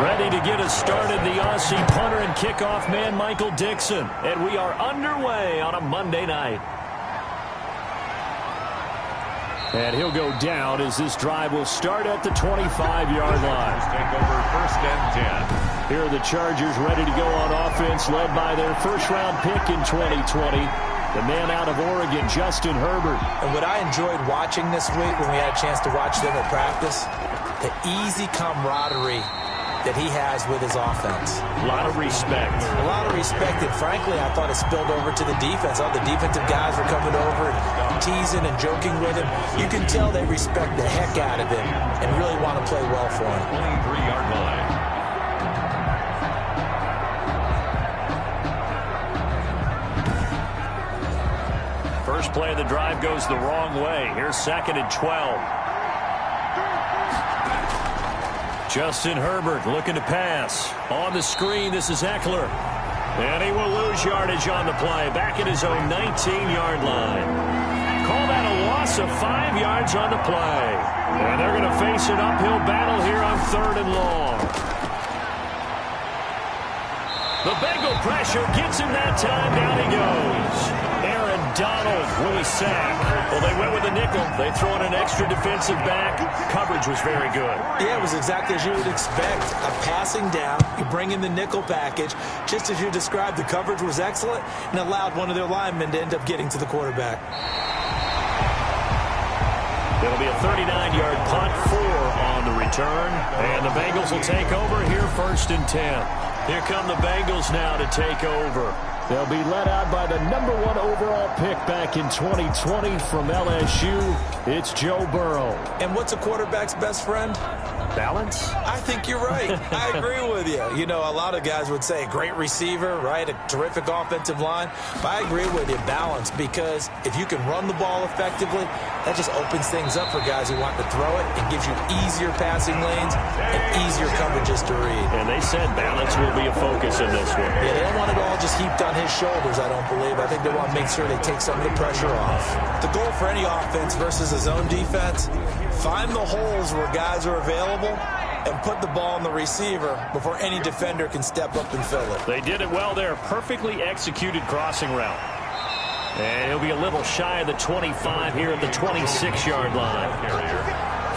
Ready to get us started, the Aussie punter and kickoff man, Michael Dixon. And we are underway on a Monday night. And he'll go down as this drive will start at the 25-yard line. Take over 1st and 10. Here are the Chargers ready to go on offense, led by their first-round pick in 2020. The man out of Oregon, Justin Herbert. And what I enjoyed watching this week when we had a chance to watch them at practice, the easy camaraderie that he has with his offense. A lot of respect. A lot of respect, and frankly, I thought it spilled over to the defense. All the defensive guys were coming over and teasing and joking with him. You can tell they respect the heck out of him and really want to play well for him. 23-yard line. First play of the drive goes the wrong way. Here's 2nd and 12. Justin Herbert looking to pass. On the screen, this is Eckler. And he will lose yardage on the play. Back at his own 19-yard line. Call that a loss of 5 yards on the play. And they're going to face an uphill battle here on 3rd and long. The Bengal pressure gets him that time. Down he goes. Donald with a sack. Well, they went with a nickel. They throw in an extra defensive back. Coverage was very good. Yeah, it was exactly as you would expect. A passing down, you bring in the nickel package. Just as you described, the coverage was excellent and allowed one of their linemen to end up getting to the quarterback. It'll be a 39-yard punt, 4 on the return. And the Bengals will take over here 1st and 10. Here come the Bengals now to take over. They'll be led out by the number 1 overall pick back in 2020 from LSU. It's Joe Burrow. And what's a quarterback's best friend? Balance? I think you're right. I agree with you. You know, a lot of guys would say great receiver, right? A terrific offensive line. But I agree with you, balance, because if you can run the ball effectively, that just opens things up for guys who want to throw it and gives you easier passing lanes and easier coverages to read. And they said balance will be a focus in this one. Yeah, they don't want it all just heaped on his shoulders, I don't believe. I think they want to make sure they take some of the pressure off. The goal for any offense versus a zone defense, find the holes where guys are available and put the ball on the receiver before any defender can step up and fill it. They did it well there. Perfectly executed crossing route. And he'll be a little shy of the 25 here at the 26-yard line.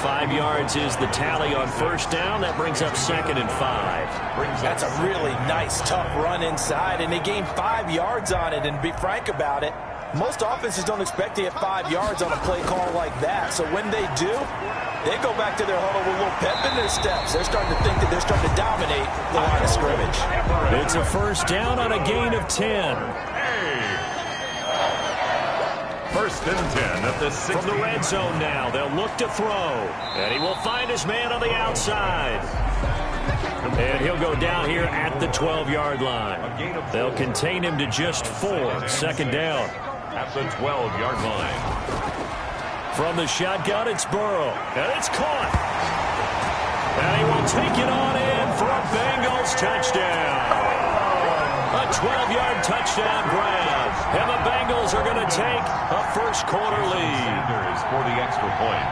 5 yards is the tally on 1st down. That brings up 2nd and 5. That's a really nice, tough run inside, and they gained 5 yards on it. And be frank about it, most offenses don't expect to get 5 yards on a play call like that. So when they do, they go back to their huddle with a little pep in their steps. They're starting to think that they're starting to dominate the line of scrimmage. It's a 1st down on a gain of 10. 1st and 10 at the 60. From the red zone now, they'll look to throw. And he will find his man on the outside. And he'll go down here at the 12-yard line. They'll contain him to just 4. 2nd down. At the 12-yard line. From the shotgun, it's Burrow. And it's caught. And he will take it on in for a Bengals touchdown. A 12-yard touchdown grab. And the Bengals are going to take a 1st quarter lead. For the extra point.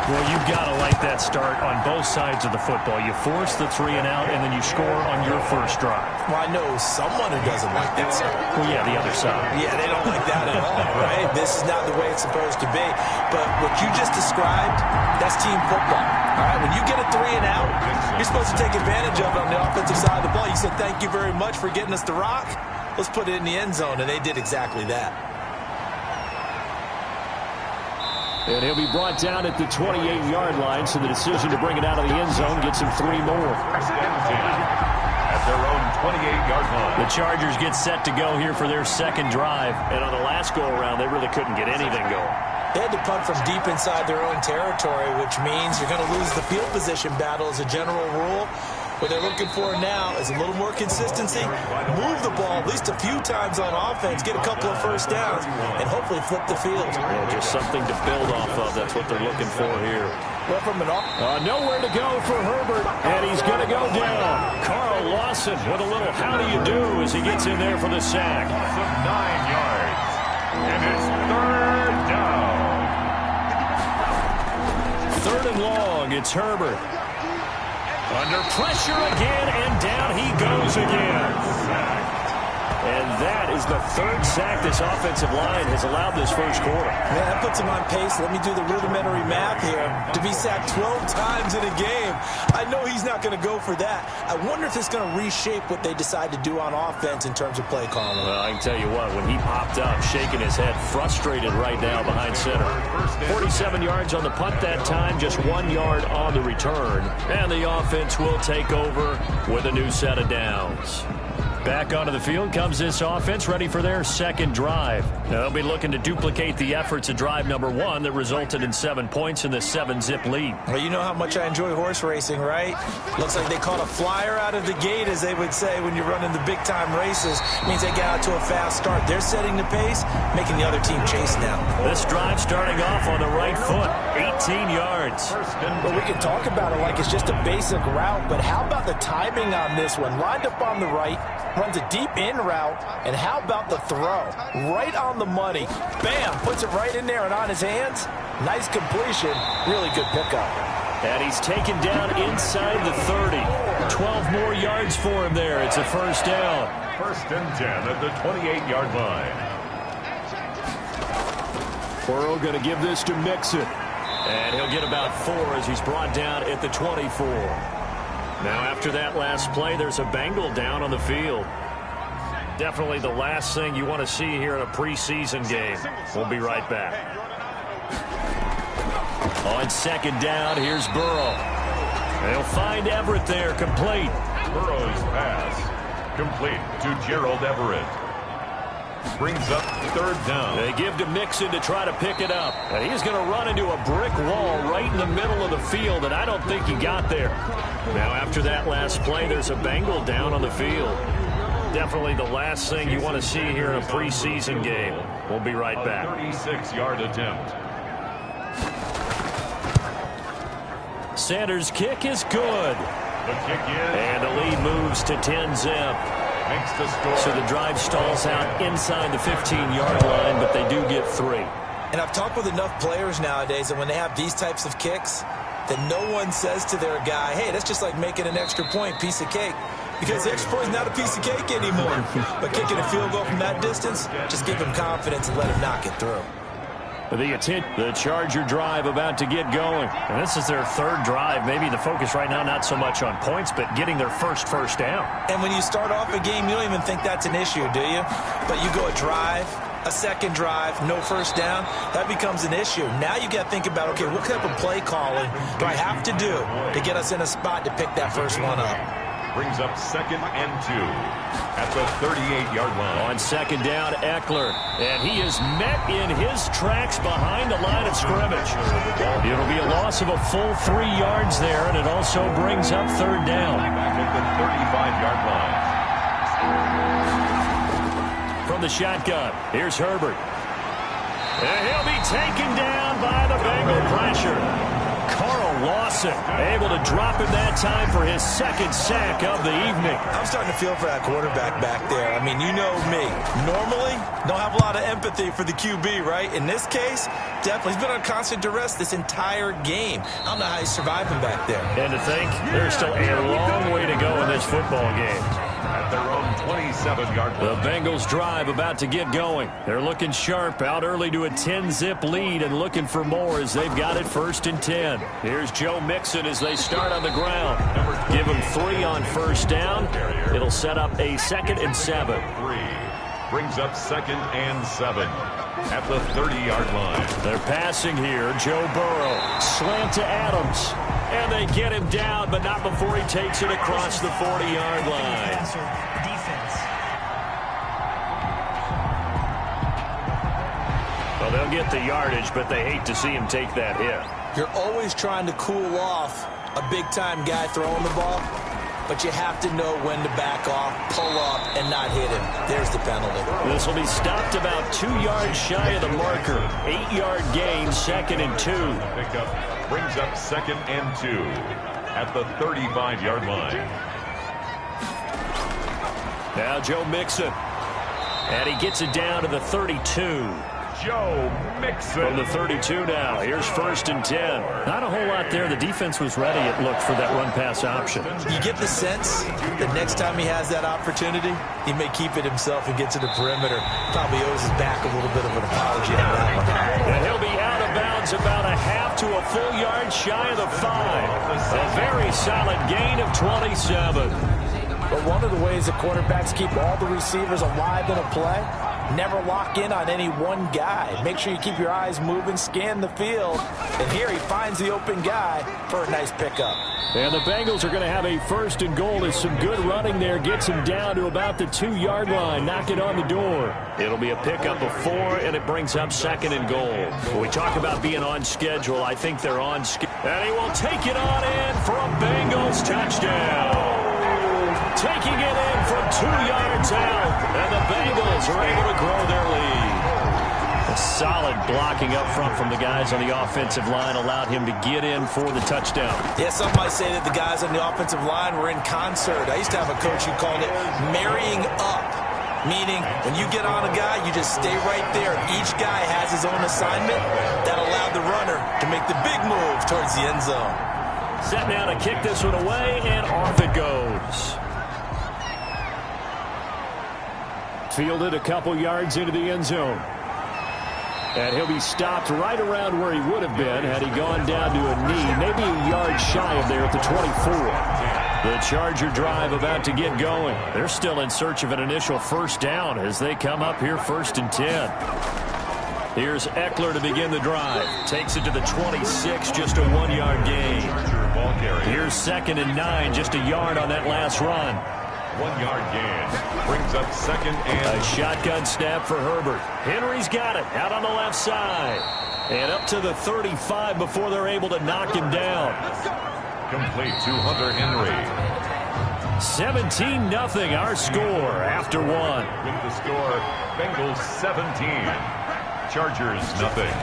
Well, you've got to like that start on both sides of the football. You force the 3 and out, and then you score on your 1st drive. Well, I know someone who doesn't like that start. Well, yeah, the other side. Yeah, they don't like that at all, right? This is not the way it's supposed to be. But what you just described, that's team football. All right, when you get a 3 and out, you're supposed to take advantage of it on the offensive side of the ball. You said, thank you very much for getting us the rock. Let's put it in the end zone, and they did exactly that. And he'll be brought down at the 28-yard line, so the decision to bring it out of the end zone gets him 3 more. At their own 28-yard line. The Chargers get set to go here for their 2nd drive. And on the last go-around, they really couldn't get anything going. They had to punt from deep inside their own territory, which means you're going to lose the field position battle as a general rule. What they're looking for now is a little more consistency, move the ball at least a few times on offense, get a couple of 1st downs, and hopefully flip the field. Yeah, just something to build off of. That's what they're looking for here. Well, from an nowhere to go for Herbert, and he's going to go down. Carl Lawson with a little how do you do as he gets in there for the sack. 9 yards, and it's 3rd down. 3rd and long, it's Herbert. Under pressure again, and down he goes again. And that is the third sack this offensive line has allowed this first quarter. Man, that puts him on pace. Let me do the rudimentary math here. To be sacked 12 times in a game, I know he's not going to go for that. I wonder if it's going to reshape what they decide to do on offense in terms of play calling. Well, I can tell you what, when he popped up, shaking his head, frustrated right now behind center. 47 yards on the punt that time, just 1 yard on the return. And the offense will take over with a new set of downs. Back onto the field comes this offense, ready for their second drive. They'll be looking to duplicate the efforts of drive number 1 that resulted in 7 points in the 7-zip lead. Well, you know how much I enjoy horse racing, right? Looks like they caught a flyer out of the gate, as they would say when you're running the big-time races. Means they got out to a fast start. They're setting the pace, making the other team chase now. This drive starting off on the right foot, 18 yards. Well, we can talk about it like it's just a basic route, but how about the timing on this one? Lined up on the right, runs a deep in route, and how about the throw? Right on the money. Bam, puts it right in there and on his hands. Nice completion. Really good pickup. And he's taken down inside the 30. 12 more yards for him there. It's a first down. 1st and 10 at the 28-yard line. Burrow going to give this to Mixon. And he'll get about 4 as he's brought down at the 24. Now, after that last play, there's a Bengal down on the field. Definitely the last thing you want to see here in a preseason game. We'll be right back. On second down, here's Burrow. They'll find Everett there, complete. Burrow's pass, complete to Gerald Everett. Brings up 3rd down. They give to Mixon to try to pick it up. And he's going to run into a brick wall right in the middle of the field, and I don't think he got there. Now, after that last play, there's a Bengal down on the field. Definitely the last thing you want to see here in a preseason game. We'll be right back. 36-yard attempt. Sanders' kick is good. The kick is. And the lead moves to 10-zip. Makes the score. So the drive stalls out inside the 15-yard line, but they do get 3. And I've talked with enough players nowadays that when they have these types of kicks, that no one says to their guy, hey, that's just like making an extra point, piece of cake. Because the extra point is not a piece of cake anymore. But kicking a field goal from that distance, just give him confidence and let him knock it through. The Charger drive about to get going. And this is their 3rd drive. Maybe the focus right now not so much on points, but getting their first down. And when you start off a game, you don't even think that's an issue, do you? But you go a drive, a second drive, no first down, that becomes an issue. Now you got to think about, okay, what type of play calling do I have to do to get us in a spot to pick that first one up? Brings up 2nd and 2 at the 38-yard line. On second down, Eckler. And he is met in his tracks behind the line of scrimmage. It'll be a loss of a full 3 yards there, and it also brings up 3rd down. Back at the 35-yard line. From the shotgun, here's Herbert. And he'll be taken down by the Bengal pressure. Carl Lawson able to drop him that time for his 2nd sack of the evening. I'm starting to feel for that quarterback back there. I mean, you know me. Normally, don't have a lot of empathy for the QB, right? In this case, definitely. He's been on constant duress this entire game. I don't know how he's surviving back there. And to think, there's still a long way to go in this football game. At their own 27-yard line. The Bengals drive about to get going. They're looking sharp, out early to a 10-zip lead and looking for more as they've got it 1st and 10. Here's Joe Mixon as they start on the ground. Give him 3 on first down. It'll set up a 2nd and 7. 3 brings up 2nd and 7 at the 30-yard line. They're passing here. Joe Burrow. Slant to Adams. And they get him down, but not before he takes it across the 40-yard line. Well, they'll get the yardage, but they hate to see him take that hit. You're always trying to cool off a big-time guy throwing the ball, but you have to know when to back off, pull up, and not hit him. There's the penalty. This will be stopped about 2 yards shy of the marker. 8-yard gain, 2nd and 2. Pickup brings up 2nd and 2 at the 35-yard line. Now Joe Mixon. And he gets it down to the 32. Joe Mixon. From the 32 now. Here's 1st and 10. Not a whole lot there. The defense was ready, it looked, for that run-pass option. You get the sense that next time he has that opportunity, he may keep it himself and get to the perimeter. Probably owes his back a little bit of an apology on that one. And he'll be out of bounds about a half to a full yard shy of the 5. A very solid gain of 27. But one of the ways the quarterbacks keep all the receivers alive in a play, never lock in on any one guy. Make sure you keep your eyes moving, scan the field. And here he finds the open guy for a nice pickup. And the Bengals are going to have a 1st and goal. There's some good running there. Gets him down to about the 2-yard line. Knock it on the door. It'll be a pickup of 4, and it brings up 2nd and goal. When we talk about being on schedule, I think they're on schedule. And he will take it on in for a Bengals touchdown. Taking it in from 2 yards out, and the Bengals are able to grow their lead. A solid blocking up front from the guys on the offensive line allowed him to get in for the touchdown. Yeah, some might say that the guys on the offensive line were in concert. I used to have a coach who called it marrying up, meaning when you get on a guy, you just stay right there. Each guy has his own assignment that allowed the runner to make the big move towards the end zone. Set now to kick this one away, and off it goes. Fielded a couple yards into the end zone. And he'll be stopped right around where he would have been had he gone down to a knee, maybe a yard shy of there at the 24. The Charger drive about to get going. They're still in search of an initial 1st down as they come up here 1st and 10. Here's Eckler to begin the drive. Takes it to the 26, just a 1-yard gain. Here's 2nd and 9, just a yard on that last run. 1-yard gain. Brings up 2nd and... A shotgun snap for Herbert. Henry's got it out on the left side. And up to the 35 before they're able to knock him down. Complete to Hunter Henry. 17-0 our score after 1. With the score, Bengals 17. Chargers nothing.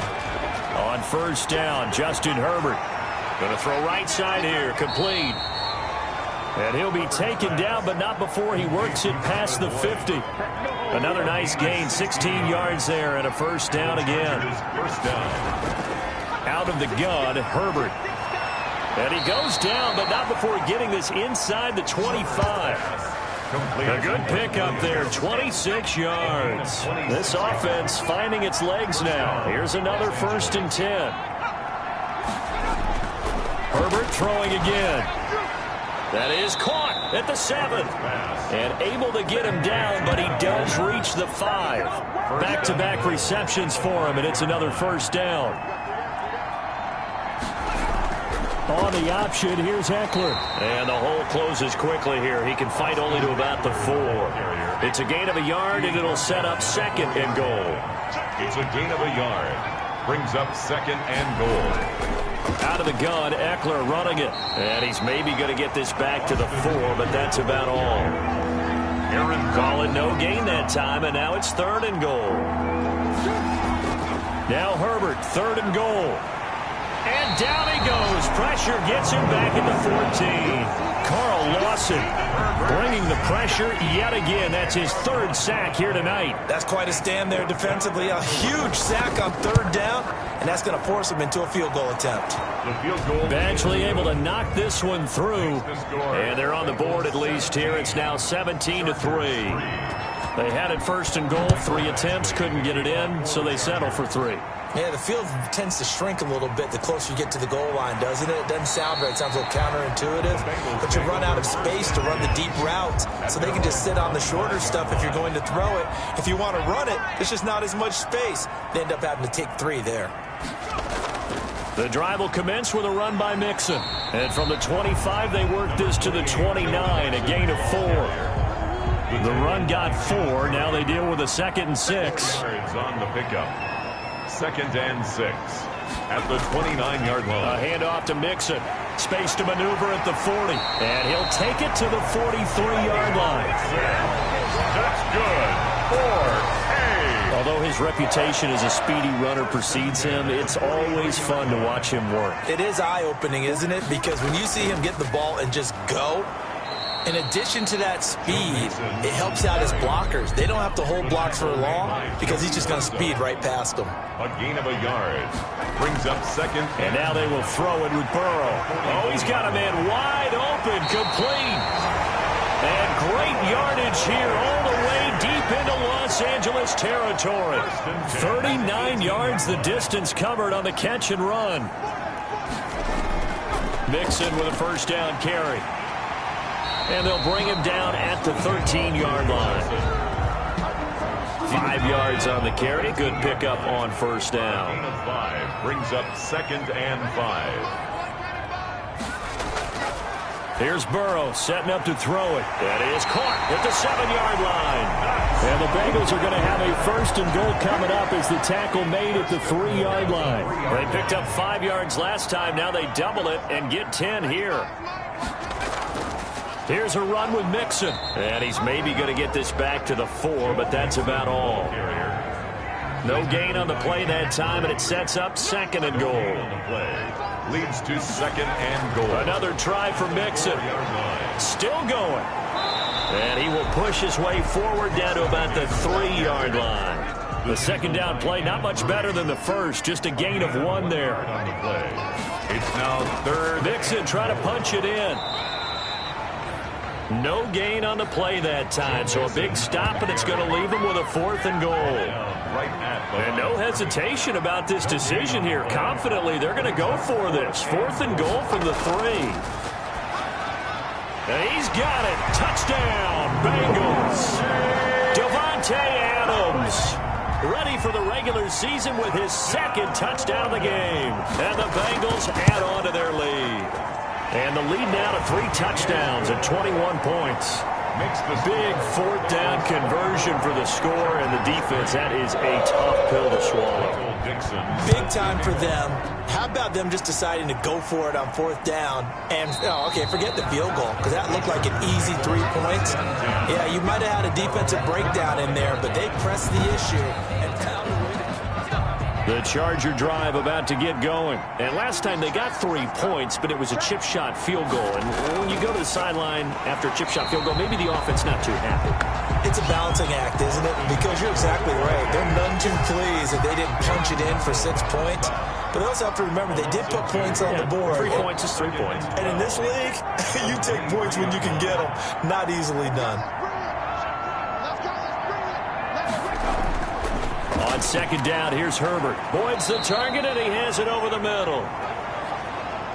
On 1st down, Justin Herbert. Going to throw right side here. Complete. And he'll be taken down, but not before he works it past the 50. Another nice gain, 16 yards there, and a 1st down again. 1st down. Out of the gun, Herbert. And he goes down, but not before getting this inside the 25. A good pickup there, 26 yards. This offense finding its legs now. Here's another 1st and 10. Herbert throwing again. That is caught at the 7. And able to get him down, but he does reach the 5. Back-to-back receptions for him, and it's another 1st down. On the option, here's Eckler. And the hole closes quickly here. He can fight only to about the 4. It's a gain of a yard, and it'll set up 2nd and goal. It's a gain of a yard. Brings up 2nd and goal. Out of the gun, Eckler running it. And he's maybe going to get this back to the 4, but that's about all. Aaron call it no gain that time, and now it's 3rd and goal. Now Herbert, 3rd and goal. And down he goes. Pressure gets him back at the 14. Carl Lawson bringing the pressure yet again. That's his 3rd sack here tonight. That's quite a stand there defensively. A huge sack on 3rd down, and that's going to force him into a field goal attempt. The field goal. Eventually able to knock this one through. And they're on the board at least here. It's now 17-3. They had it 1st and goal. 3 attempts, couldn't get it in, so they settle for 3. Yeah, the field tends to shrink a little bit the closer you get to the goal line, doesn't it? It doesn't sound right. It sounds a little counterintuitive. But you run out of space to run the deep routes, so they can just sit on the shorter stuff if you're going to throw it. If you want to run it, there's just not as much space. They end up having to take 3 there. The drive will commence with a run by Mixon. And from the 25, they work this to the 29, a gain of 4. The run got 4. Now they deal with a 2nd and 6. On the pickup. 2nd and 6 at the 29-yard line. A handoff to Mixon. Space to maneuver at the 40. And he'll take it to the 43-yard line. That's good. 4A. Although his reputation as a speedy runner precedes him, it's always fun to watch him work. It is eye-opening, isn't it? Because when you see him get the ball and just go, In addition to that speed, it helps out his blockers. They don't have to hold blocks for long because he's just going to speed right past them. A gain of a yard. Brings up second. And now they will throw it with Burrow. Oh, he's got a man wide open, complete. And great yardage here all the way deep into Los Angeles territory. 39 yards the distance covered on the catch and run. Mixon with a first down carry. And they'll bring him down at the 13-yard line. 5 yards on the carry. Good pickup on first down. Gain of 5 brings up second and 5. Here's Burrow setting up to throw it. That is caught at the 7-yard line. And the Bengals are going to have a first and goal coming up as the tackle made at the 3-yard line. They picked up 5 yards last time. Now they double it and get 10 here. Here's a run with Mixon. And he's maybe going to get this back to the 4, but that's about all. No gain on the play that time, and it sets up second and goal. Leads to second and goal. Another try for Mixon. Still going. And he will push his way forward down to about the 3-yard line. The second down play, not much better than the first. Just a gain of 1 there. On the play. It's now third. Mixon trying to punch it in. No gain on the play that time. So a big stop, and it's going to leave him with a 4th and goal. And no hesitation about this decision here. Confidently, they're going to go for this. 4th and goal from the 3. And he's got it. Touchdown, Bengals. Davante Adams ready for the regular season with his 2nd touchdown of the game. And the Bengals add on to their lead. And the lead now to 3 touchdowns at 21 points. Makes the big 4th down conversion for the score, and the defense, that is a tough pill to swallow. Big time for them. How about them just deciding to go for it on 4th down? And, okay, forget the field goal, because that looked like an easy 3 points. Yeah, you might have had a defensive breakdown in there, but they pressed the issue and found a way to... The Charger drive about to get going. And last time they got 3 points, but it was a chip shot field goal. And when you go to the sideline after a chip shot field goal, maybe the offense not too happy. It's a balancing act, isn't it? Because you're exactly right. They're none too pleased that they didn't punch it in for 6 points. But they also have to remember they did put points on the board. 3 points is 3 points. And in this league, you take points when you can get them. Not easily done. On second down, here's Herbert. Boyd's the target, and he has it over the middle.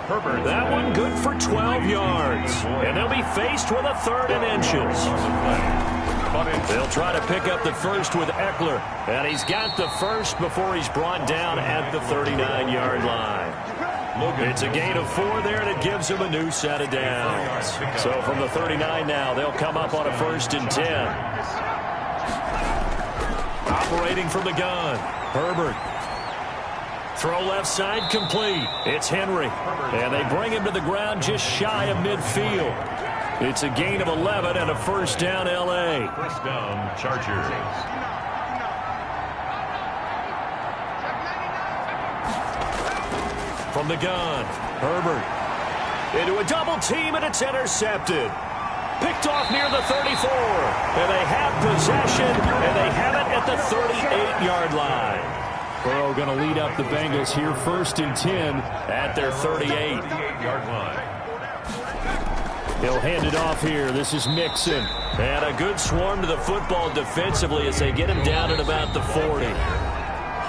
Herbert, that one good for 12 yards. And they'll be faced with a 3rd and inches. They'll try to pick up the first with Eckler. And he's got the first before he's brought down at the 39-yard line. It's a gain of 4 there, and it gives him a new set of downs. So from the 39 now, they'll come up on a 1st and 10. Operating from the gun, Herbert. Throw left side complete. It's Henry. And they bring him to the ground just shy of midfield. It's a gain of 11 and a 1st down, L.A. 1st down, Chargers. From the gun, Herbert. Into a double team, and it's intercepted. Picked off near the 34. And they have possession, and they have it at the 38-yard line. Burrow going to lead up the Bengals here 1st and 10 at their 38-yard line. He'll hand it off here. This is Mixon. And a good swarm to the football defensively as they get him down at about the 40.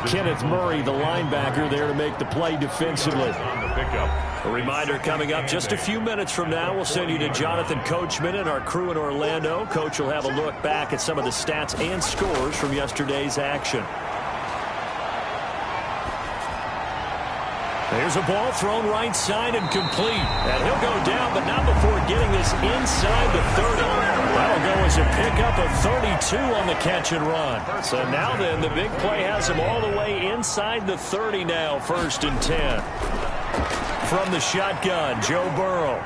Kenneth Murray, the linebacker, there to make the play defensively. A reminder coming up just a few minutes from now. We'll send you to Jonathan Coachman and our crew in Orlando. Coach will have a look back at some of the stats and scores from yesterday's action. There's a ball thrown right side and complete. And he'll go down, but not before getting this inside the 30. That'll go as a pickup of 32 on the catch and run. So now then, the big play has him all the way inside the 30 now, 1st and 10. From the shotgun, Joe Burrow.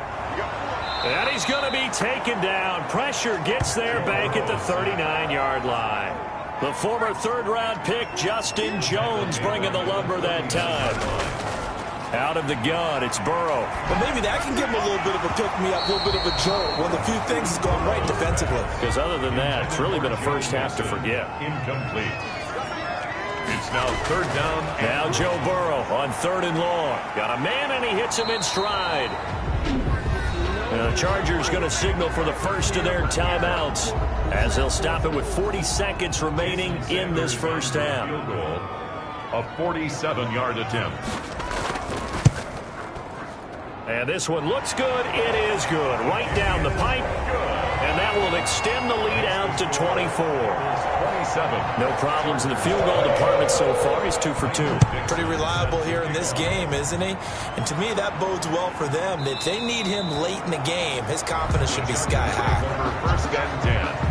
And he's going to be taken down. Pressure gets there back at the 39-yard line. The former 3rd-round pick, Justin Jones, bringing the lumber that time. Out of the gun, it's Burrow. Well, maybe that can give him a little bit of a pick-me-up, a little bit of a jolt. One of the few things that's gone right defensively. Because other than that, it's really been a first half to forget. Incomplete. It's now third down. Now Joe Burrow on 3rd and long. Got a man, and he hits him in stride. And the Chargers going to signal for the first of their timeouts as they'll stop it with 40 seconds remaining in this first half. Field goal, a 47-yard attempt. And this one looks good. It is good. Right down the pipe. And that will extend the lead out to 24. 27. No problems in the field goal department so far. He's 2 for 2. Pretty reliable here in this game, isn't he? And to me, that bodes well for them. If they need him late in the game, his confidence should be sky high. First and 10.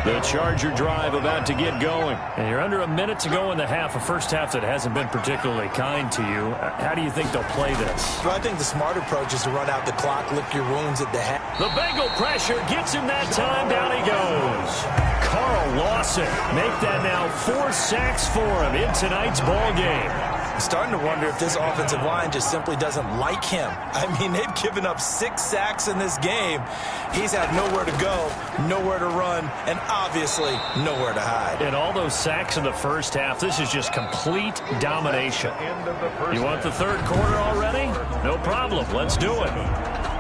The Charger drive about to get going. And you're under a minute to go in the half, a first half that hasn't been particularly kind to you. How do you think they'll play this? Well, I think the smart approach is to run out the clock, lick your wounds at the half. The Bengal pressure gets him that time. Down he goes. Carl Lawson make that now 4 sacks for him in tonight's ball game. I'm starting to wonder if this offensive line just simply doesn't like him. I mean, they've given up 6 sacks in this game. He's had nowhere to go, nowhere to run, and obviously nowhere to hide. And all those sacks in the first half, this is just complete domination. You want the third quarter already? No problem. Let's do it.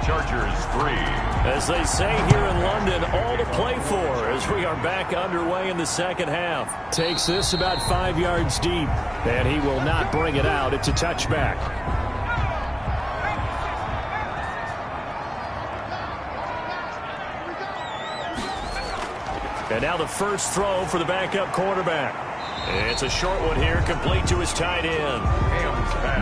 Chargers 3. As they say here in London, all to play for as we are back underway in the second half. Takes this about 5 yards deep, and he will not bring it out. It's a touchback. And now the first throw for the backup quarterback. It's a short one here, complete to his tight end.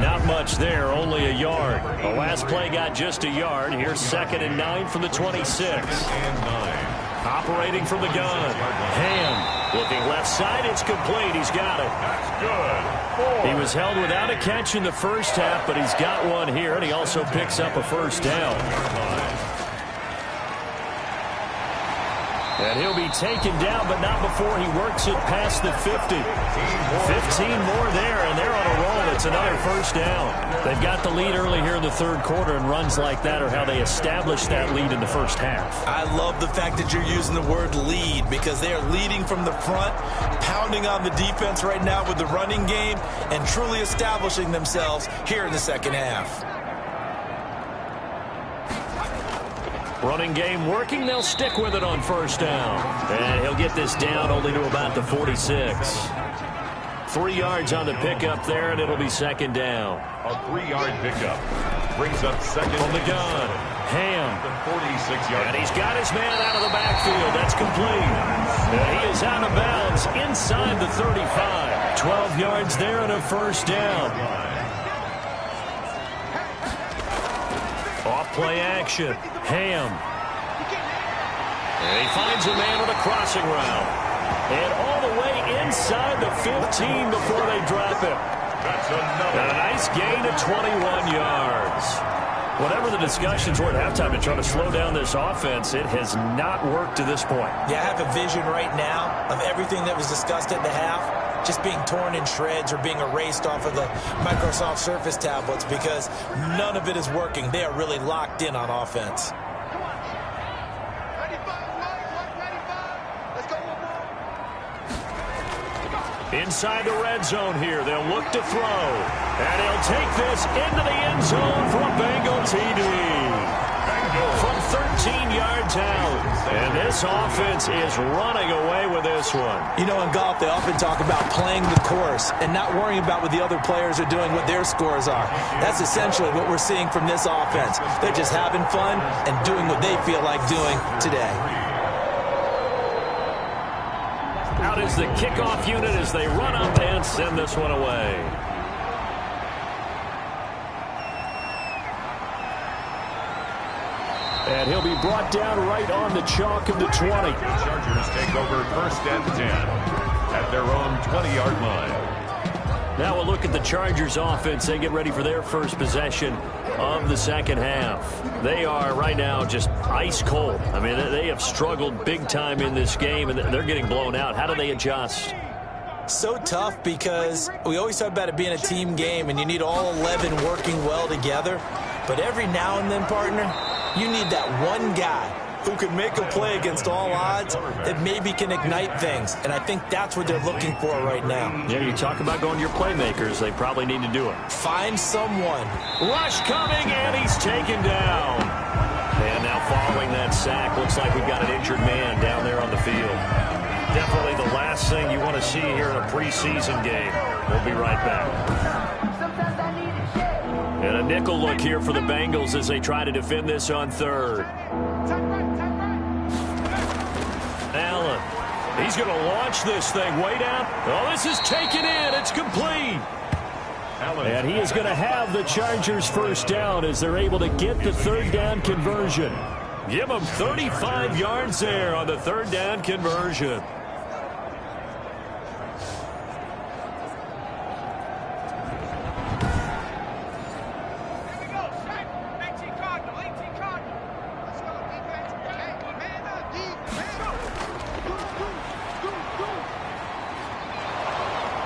Not much there, only a yard. The last play got just a yard. Here's 2nd and 9 from the 26. Operating from the gun. Ham looking left side. It's complete. He's got it. That's good. He was held without a catch in the first half, but he's got one here, and he also picks up a first down. And he'll be taken down, but not before he works it past the 50. 15 more there, and they're on a roll. It's another first down. They've got the lead early here in the third quarter, and runs like that are how they establish that lead in the first half. I love the fact that you're using the word lead because they are leading from the front, pounding on the defense right now with the running game, and truly establishing themselves here in the second half. Running game working. They'll stick with it on first down. And he'll get this down only to about the 46. 3 yards on the pickup there, and it'll be second down. A 3-yard pickup. Brings up second. From the gun. Ham. The 46-yard. And he's got his man out of the backfield. That's complete. And he is out of bounds inside the 35. 12 yards there and a first down. Off-play action. Ham. And he finds a man on a crossing route. And all the way inside the 15 before they drop him. That's another. And a nice gain of 21 yards. Whatever the discussions were at halftime to try to slow down this offense, it has not worked to this point. Yeah, I have a vision right now of everything that was discussed at the half just being torn in shreds or being erased off of the Microsoft Surface tablets because none of it is working. They are really locked in on offense. Inside the red zone here, they'll look to throw. And he'll take this into the end zone for a Bengal TD. From 13 yards out. And this offense is running away with this one. You know, in golf, they often talk about playing the course and not worrying about what the other players are doing, what their scores are. That's essentially what we're seeing from this offense. They're just having fun and doing what they feel like doing today. Out is the kickoff unit as they run up and send this one away. And he'll be brought down right on the chalk of the 20. The Chargers take over first and 10 at their own 20-yard line. Now we'll look at the Chargers offense. They get ready for their first possession of the second half. They are right now just ice cold. I mean, they have struggled big time in this game, and they're getting blown out. How do they adjust? So tough because we always talk about it being a team game and you need all 11 working well together. But every now and then, partner, you need that one guy who can make a play against all odds that maybe can ignite things. And I think that's what they're looking for right now. Yeah, you talk about going to your playmakers. They probably need to do it. Find someone. Rush coming, and he's taken down. And now following that sack, looks like we've got an injured man down there on the field. Definitely the last thing you want to see here in a preseason game. We'll be right back. And a nickel look here for the Bengals as they try to defend this on third. Allen, he's going to launch this thing way down. Oh, this is taken in. It's complete. And he is going to have the Chargers first down as they're able to get the third down conversion. Give them 35 yards there on the third down conversion.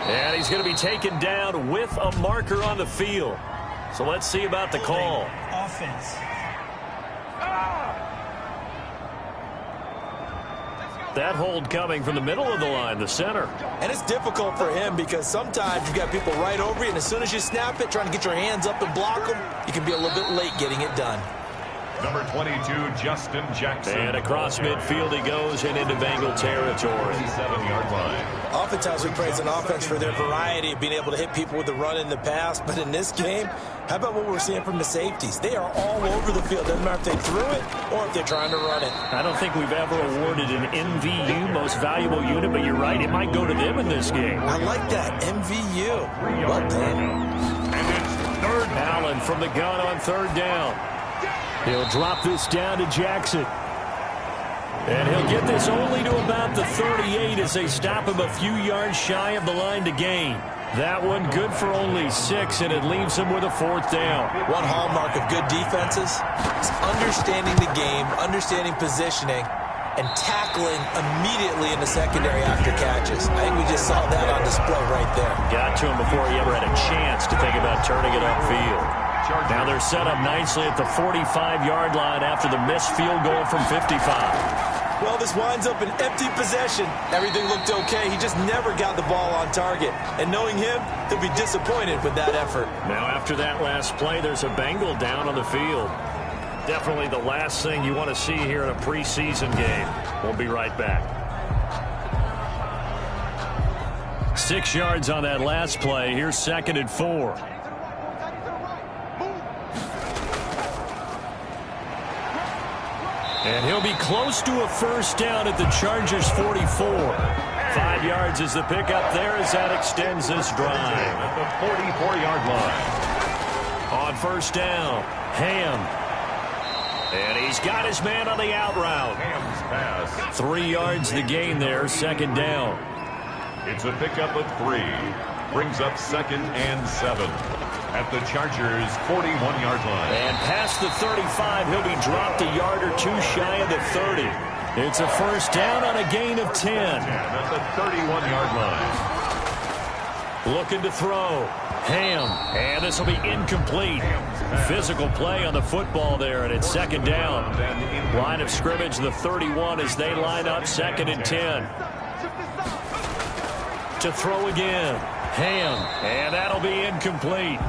And he's going to be taken down with a marker on the field. So let's see about the call. Offense. That hold coming from the middle of the line, the center. And it's difficult for him because sometimes you've got people right over you, and as soon as you snap it, trying to get your hands up and block them, you can be a little bit late getting it done. Number 22, Justin Jackson. And across midfield he goes and into Bengal territory. 7-yard line. Oftentimes we praise an offense for their variety of being able to hit people with the run in the pass, but in this game, how about what we're seeing from the safeties? They are all over the field. Doesn't matter if they threw it or if they're trying to run it. I don't think we've ever awarded an MVU, most valuable unit, but you're right, it might go to them in this game. I like that, MVU. Well done. And it's third down. Allen from the gun on third down. He'll drop this down to Jackson. And he'll get this only to about the 38 as they stop him a few yards shy of the line to gain. That one good for only 6, and it leaves him with a fourth down. One hallmark of good defenses is understanding the game, understanding positioning, and tackling immediately in the secondary after catches. I think we just saw that on display right there. Got to him before he ever had a chance to think about turning it upfield. Now they're set up nicely at the 45-yard line after the missed field goal from 55. Well, this winds up an empty possession. Everything looked okay. He just never got the ball on target. And knowing him, he'll be disappointed with that effort. Now after that last play, there's a Bengal down on the field. Definitely the last thing you want to see here in a preseason game. We'll be right back. 6 yards on that last play. Here's 2nd and 4. And he'll be close to a first down at the Chargers 44. 5 yards is the pickup there as that extends this drive. At the 44-yard line. On first down, Ham. And he's got his man on the out route. Ham's pass. 3 yards the gain there, 2nd down. It's a pickup of 3. Brings up 2nd and 7. At the Chargers' 41-yard line. And past the 35, he'll be dropped a yard or two shy of the 30. It's a first down on a gain of 10. At the 31-yard line. Looking to throw. Ham. And this will be incomplete. Physical play on the football there, and it's 2nd down. Line of scrimmage, the 31 as they line up 2nd and 10. To throw again. Ham, and that'll be incomplete.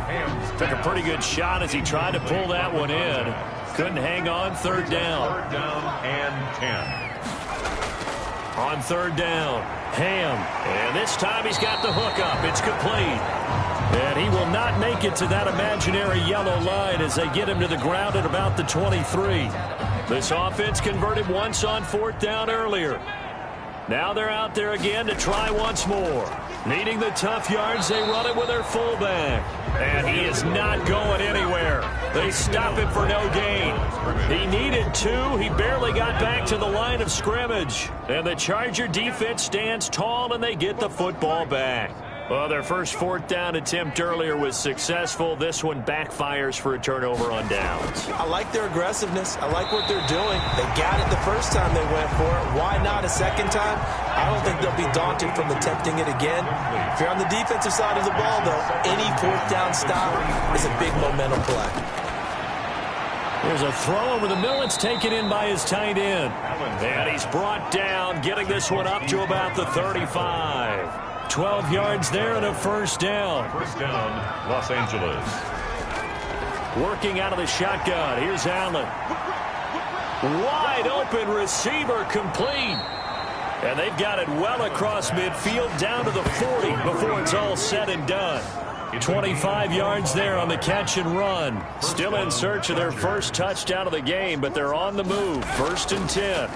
Took a pretty good shot as he tried to pull that one in. Couldn't hang on. 3rd down. 3rd down and 10. On 3rd down, Ham, and this time he's got the hook up. It's complete. And he will not make it to that imaginary yellow line as they get him to the ground at about the 23. This offense converted once on 4th down earlier. Now they're out there again to try once more. Needing the tough yards, they run it with their fullback. And he is not going anywhere. They stop him for no gain. He needed 2. He barely got back to the line of scrimmage. And the Charger defense stands tall, and they get the football back. Well, their first fourth down attempt earlier was successful. This one backfires for a turnover on downs. I like their aggressiveness. I like what they're doing. They got it the first time they went for it. Why not a second time? I don't think they'll be daunted from attempting it again. If you're on the defensive side of the ball, though, any fourth down stop is a big momentum play. There's a throw over the middle. It's taken in by his tight end. And he's brought down, getting this one up to about the 35. 12 yards there and a first down. First down, Los Angeles. Working out of the shotgun. Here's Allen. Wide open receiver complete. And they've got it well across midfield down to the 40 before it's all said and done. 25 yards there on the catch and run. Still in search of their first touchdown of the game, but they're on the move. First and 10.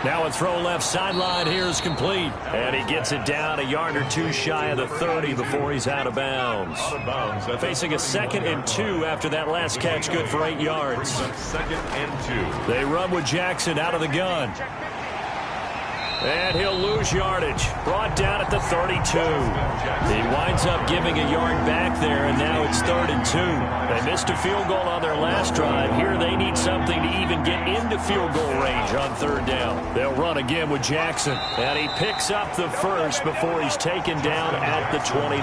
Now a throw left sideline here is complete. And he gets it down a yard or two shy of the 30 before he's out of bounds. Facing a 2nd and 2 after that last catch, good for 8 yards. 2nd and 2. They run with Jackson out of the gun. And he'll lose yardage. Brought down at the 32. He winds up giving a yard back there, and now it's 3rd and 2. They missed a field goal on their last drive. Here they need something to even get into field goal range on 3rd down. They'll run again with Jackson. And he picks up the first before he's taken down at the 29.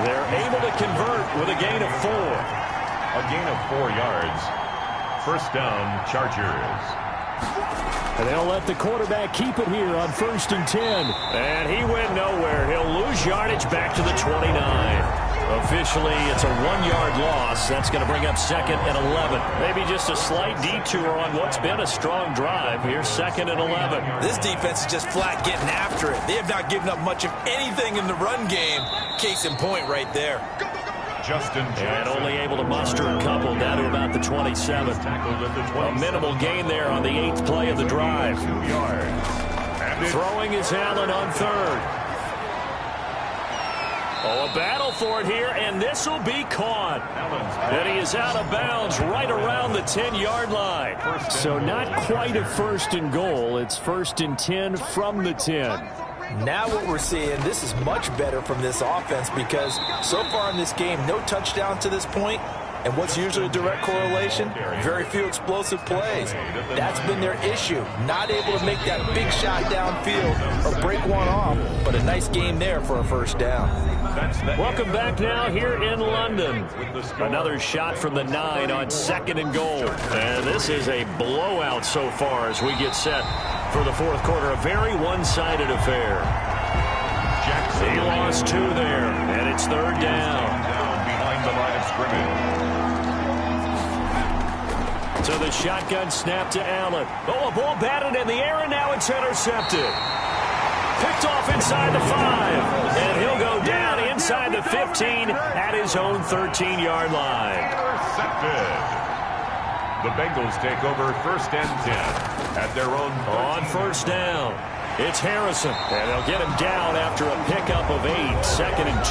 They're able to convert with a gain of 4. A gain of 4 yards. First down, Chargers. And they'll let the quarterback keep it here on 1st and 10. And he went nowhere. He'll lose yardage back to the 29. Officially, it's a 1-yard loss. That's going to bring up 2nd and 11. Maybe just a slight detour on what's been a strong drive. Here's 2nd and 11. This defense is just flat getting after it. They have not given up much of anything in the run game. Case in point right there. Justin Johnson. And only able to muster a couple down to about the 27. A minimal gain there on the 8th play of the drive. 2 yards. Throwing is Allen on 3rd. Oh, a battle for it here, and this will be caught. And he is out of bounds right around the 10-yard line. So not quite a 1st and goal. It's 1st and 10 from the 10. Now what we're seeing, this is much better from this offense because so far in this game, no touchdown to this point. And what's usually a direct correlation? Very few explosive plays. That's been their issue. Not able to make that big shot downfield or break one off, but a nice game there for a first down. Welcome back now here in London. Another shot from the 9 on 2nd and goal. And this is a blowout so far as we get set for the 4th quarter. A very one-sided affair. He lost 2 there, and it's 3rd down. Behind the line of scrimmage. So the shotgun snap to Allen. Oh, a ball batted in the air, and now it's intercepted. Picked off inside the 5. And he'll go down inside the 15 at his own 13-yard line. Intercepted. The Bengals take over 1st and 10 at their own. On 1st down, it's Harrison. And they'll get him down after a pickup of 8. 2nd and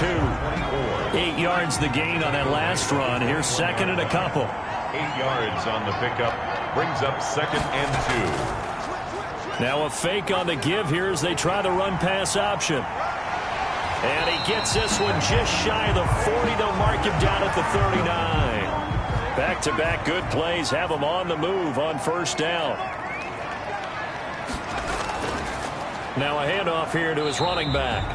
2. 8 yards the gain on that last run. Here's 2nd and a couple. 8 yards on the pickup. Brings up 2nd and 2. Now a fake on the give here as they try the run-pass option. And he gets this one just shy of the 40. They'll mark him down at the 39. Back-to-back good plays have him on the move on 1st down. Now a handoff here to his running back.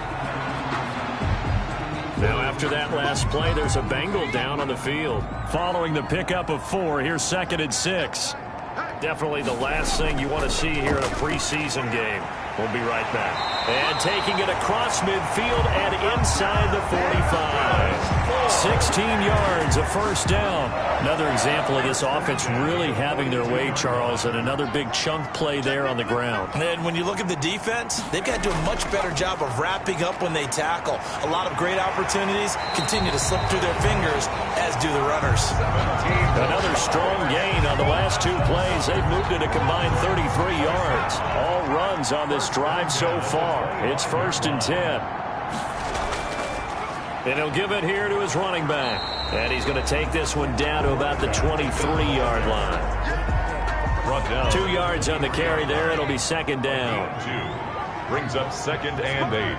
Now after that last play, there's a Bengal down on the field. Following the pickup of 4, here's 2nd and 6. Definitely the last thing you want to see here in a preseason game. We'll be right back. And taking it across midfield and inside the 45. 16 yards, a 1st down. Another example of this offense really having their way, Charles, and another big chunk play there on the ground. And when you look at the defense, they've got to do a much better job of wrapping up when they tackle. A lot of great opportunities continue to slip through their fingers, as do the runners. Another strong gain on the last 2 plays. They've moved it a combined 33 yards. All runs on this drive so far. It's 1st and 10. And he'll give it here to his running back. And he's going to take this one down to about the 23-yard line. 2 yards on the carry there. It'll be 2nd down. Brings up 2nd and 8.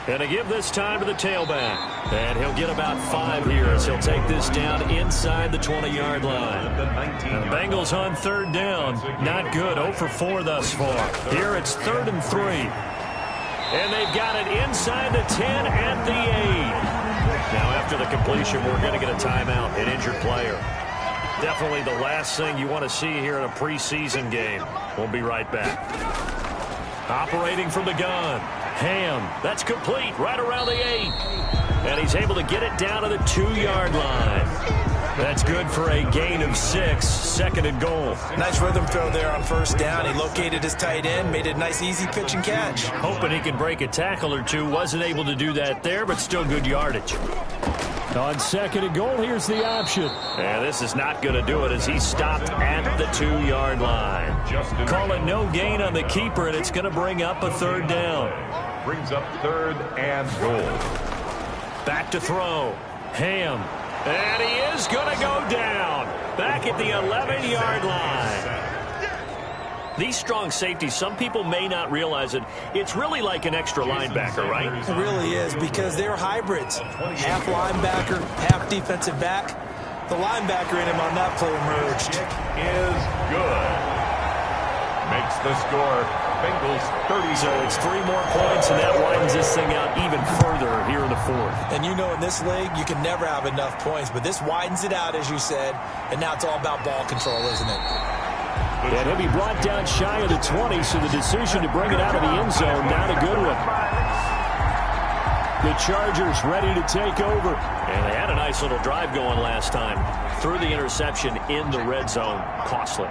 And to give this time to the tailback. And he'll get about 5 here as he'll take this down inside the 20-yard line. And the Bengals on 3rd down. Not good. 0 for 4 thus far. Here it's 3rd and 3. And they've got it inside the 10 at the 8. Now after the completion, we're going to get a timeout, an injured player. Definitely the last thing you want to see here in a preseason game. We'll be right back. Operating from the gun. Ham, that's complete, right around the 8. And he's able to get it down to the 2-yard line. That's good for a gain of 6, 2nd and goal. Nice rhythm throw there on 1st down. He located his tight end, made it a nice easy pitch and catch. Hoping he could break a tackle or two. Wasn't able to do that there, but still good yardage. On 2nd and goal, here's the option. And this is not going to do it as he stopped at the 2-yard line. Call it no gain on the keeper, and it's going to bring up a 3rd down. Brings up 3rd and goal. Back to throw. Ham. And he is going to go down. Back at the 11-yard line. These strong safeties, some people may not realize it. It's really like an extra linebacker, right? It really is because they're hybrids. Half linebacker, half defensive back. The linebacker in him on that play emerged. Is good. Makes the score. Bengals 30. So it's 3 more points, and that widens this thing out even further here in the 4th. And you know in this league, you can never have enough points, but this widens it out, as you said, and now it's all about ball control, isn't it? And he'll be brought down shy of the 20, so the decision to bring it out of the end zone, not a good one. The Chargers ready to take over. And they had a nice little drive going last time. Threw the interception in the red zone. Costly.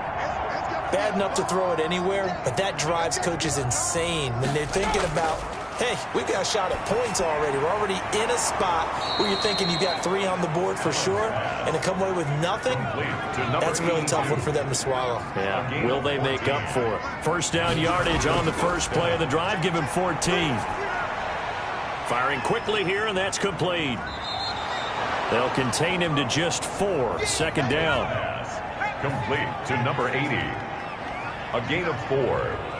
Bad enough to throw it anywhere, but that drives coaches insane when they're thinking about, hey, we've got a shot at points already. We're already in a spot where you're thinking you got 3 on the board for sure, and to come away with nothing, that's a really tough one for them to swallow. Yeah, will they make up for it? 1st down yardage on the first play of the drive. Give him 14. Firing quickly here, and that's complete. They'll contain him to just 4. 2nd down. Complete to number 80. A gain of 4.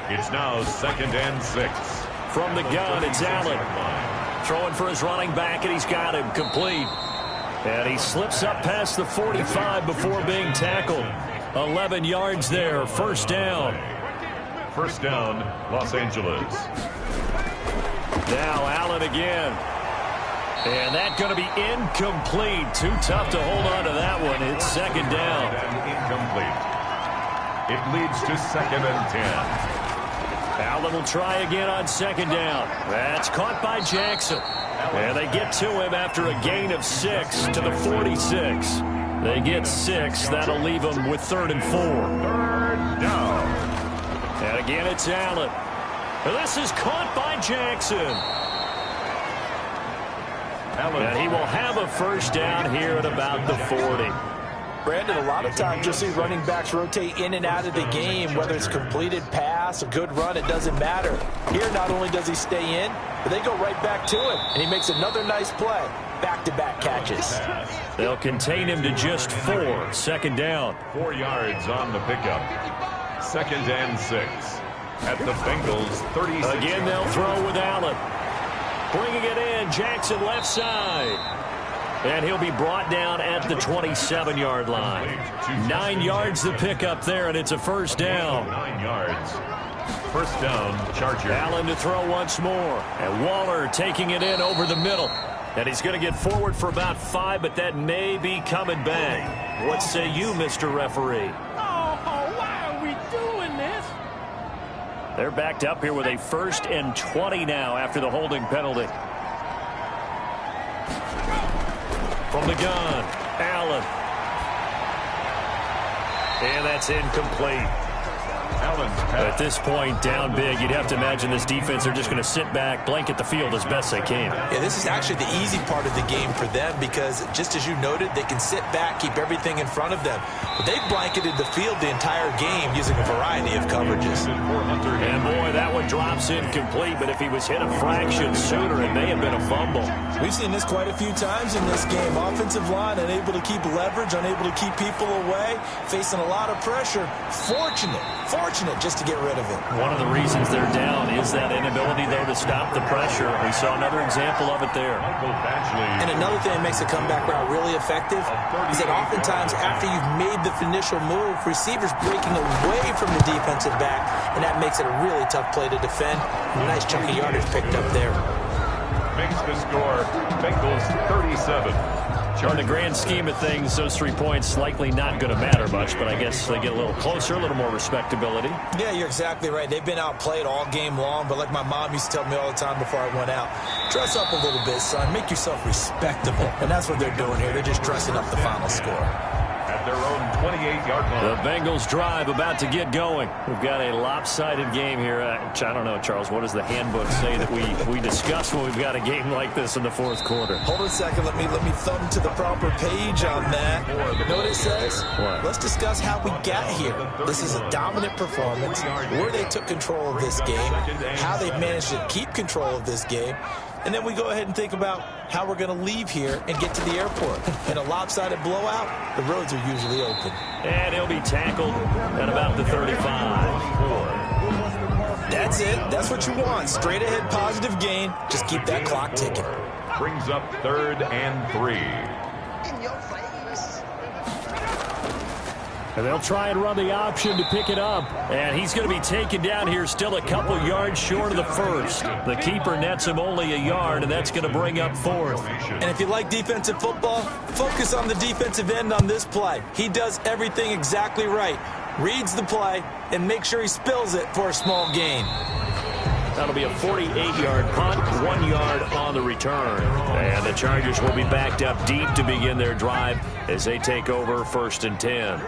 It's now 2nd and 6. From the gun, it's Allen. Throwing for his running back, and he's got him complete. And he slips up past the 45 before being tackled. 11 yards there, 1st down. 1st down, Los Angeles. Now Allen again. And that's going to be incomplete. Too tough to hold on to that one. It's 2nd down. Incomplete. It leads to 2nd and 10. Allen will try again on 2nd down. That's caught by Jackson. And they get to him after a gain of 6 to the 46. They get 6. That'll leave them with 3rd and 4. 3rd down. And again, it's Allen. And this is caught by Jackson. And he will have a 1st down here at about the 40. Brandon, a lot of times you'll see running backs rotate in and out of the game, whether it's completed pass, a good run, it doesn't matter. Here, not only does he stay in, but they go right back to him, and he makes another nice play. Back-to-back catches. They'll contain him to just 4. 2nd down. 4 yards on the pickup. 2nd and 6. At the Bengals 36. Again, they'll throw with Allen. Bringing it in, Jackson left side. And he'll be brought down at the 27-yard line. 9 yards the pickup there, and it's a 1st down. 9 yards. 1st down, Chargers. Allen to throw once more. And Waller taking it in over the middle. And he's going to get forward for about 5, but that may be coming back. What say you, Mr. Referee? Oh, why are we doing this? They're backed up here with a 1st and 20 now after the holding penalty. From the gun, Allen. And that's incomplete. Allen At this point, down big, you'd have to imagine this defense are just going to sit back, blanket the field as best they can. Yeah, this is actually the easy part of the game for them because, just as you noted, they can sit back, keep everything in front of them. But they've blanketed the field the entire game using a variety of coverages. And, boy, that one drops incomplete, but if he was hit a fraction sooner, it may have been a fumble. We've seen this quite a few times in this game. Offensive line unable to keep leverage, unable to keep people away, facing a lot of pressure. Fortunate just to get rid of it. One of the reasons they're down is that inability, though, to stop the pressure. We saw another example of it there. And another thing that makes a comeback route really effective is that oftentimes after you've made the initial move, receivers breaking away from the defensive back, and that makes it a really tough play to defend. A nice chunk of yardage picked up there. Makes the score Bengals 37. In the grand scheme of things, those 3 points likely not going to matter much, but I guess they get a little closer, a little more respectability. Yeah, you're exactly right. They've been outplayed all game long, but like my mom used to tell me all the time before I went out, dress up a little bit, son. Make yourself respectable. And that's what they're doing here. They're just dressing up the final score. At their own 28-yard line. The Bengals drive about to get going. We've got a lopsided game here. I don't know, Charles, what does the handbook say that we discuss when we've got a game like this in the fourth quarter? Hold on a second. Let me thumb to the proper page on that. You know what it says? What? Let's discuss how we got here. This is a dominant performance, where they took control of this game, how they've managed to keep control of this game, and then we go ahead and think about how we're going to leave here and get to the airport. In a lopsided blowout, the roads are usually open. And he'll be tackled at about the 35. That's it. That's what you want. Straight ahead positive gain. Just keep that clock ticking. Brings up 3rd and 3. And they'll try and run the option to pick it up. And he's going to be taken down here still a couple yards short of the first. The keeper nets him only a yard, and that's going to bring up 4th. And if you like defensive football, focus on the defensive end on this play. He does everything exactly right. Reads the play and make sure he spills it for a small gain. That'll be a 48-yard punt, 1 yard on the return. And the Chargers will be backed up deep to begin their drive as they take over 1st and 10.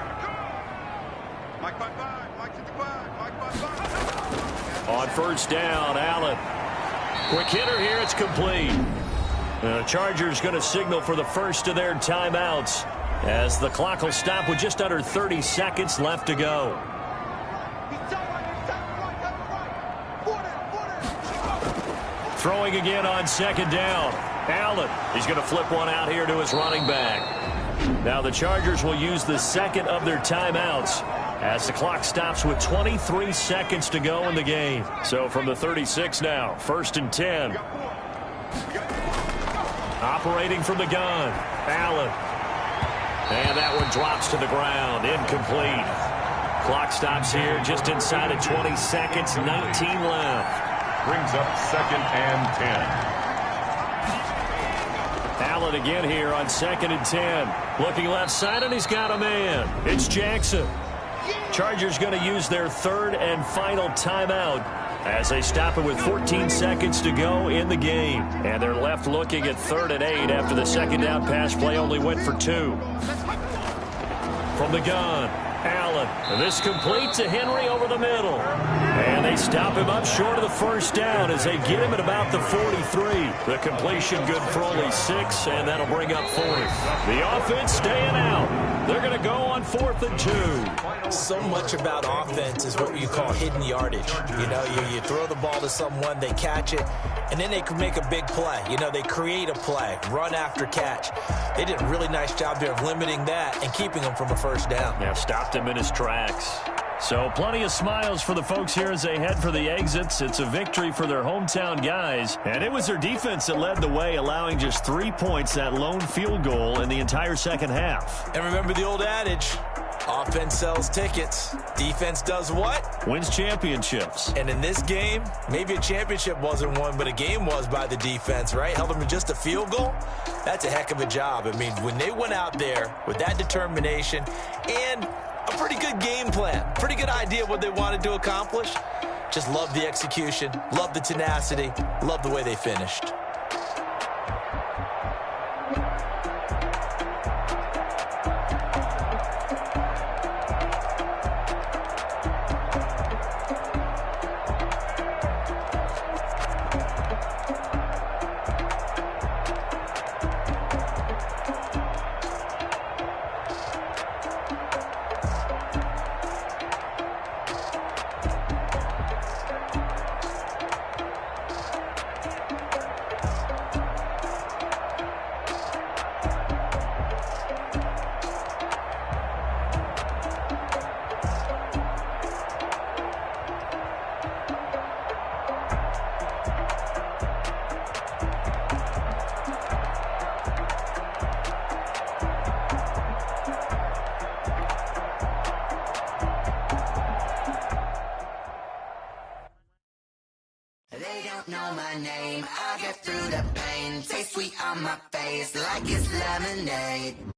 On 1st down, Allen. Quick hitter here, it's complete. The Chargers going to signal for the first of their timeouts as the clock will stop with just under 30 seconds left to go. Throwing again on 2nd down. Allen, he's going to flip one out here to his running back. Now the Chargers will use the second of their timeouts as the clock stops with 23 seconds to go in the game. So from the 36 now, 1st and 10. Operating from the gun, Allen. And that one drops to the ground, incomplete. Clock stops here just inside of 20 seconds, 19 left. Brings up 2nd and 10. Allen again here on 2nd and 10. Looking left side, and he's got a man. It's Jackson. Chargers going to use their 3rd and final timeout as they stop it with 14 seconds to go in the game. And they're left looking at 3rd and 8 after the 2nd down pass play only went for 2. From the gun, Allen. And this complete to Henry over the middle. And they stop him up short of the 1st down as they get him at about the 43. The completion good for only 6, and that'll bring up 4th. The offense staying out. They're going to go on 4th and 2. So much about offense is what you call hidden yardage. You know, you throw the ball to someone, they catch it, and then they can make a big play. You know, they create a play, run after catch. They did a really nice job there of limiting that and keeping him from a 1st down. Yeah, stopped him in his tracks. So plenty of smiles for the folks here as they head for the exits. It's a victory for their hometown guys. And it was their defense that led the way, allowing just 3 points, that lone field goal in the entire 2nd half. And remember the old adage, offense sells tickets. Defense does what? Wins championships. And in this game, maybe a championship wasn't won, but a game was by the defense, right? Held them to just a field goal. That's a heck of a job. I mean, when they went out there with that determination and a pretty good game plan, pretty good idea what they wanted to accomplish, just love the execution, love the tenacity, love the way they finished. don't know my name. I get through the pain. Taste sweet on my face like it's lemonade.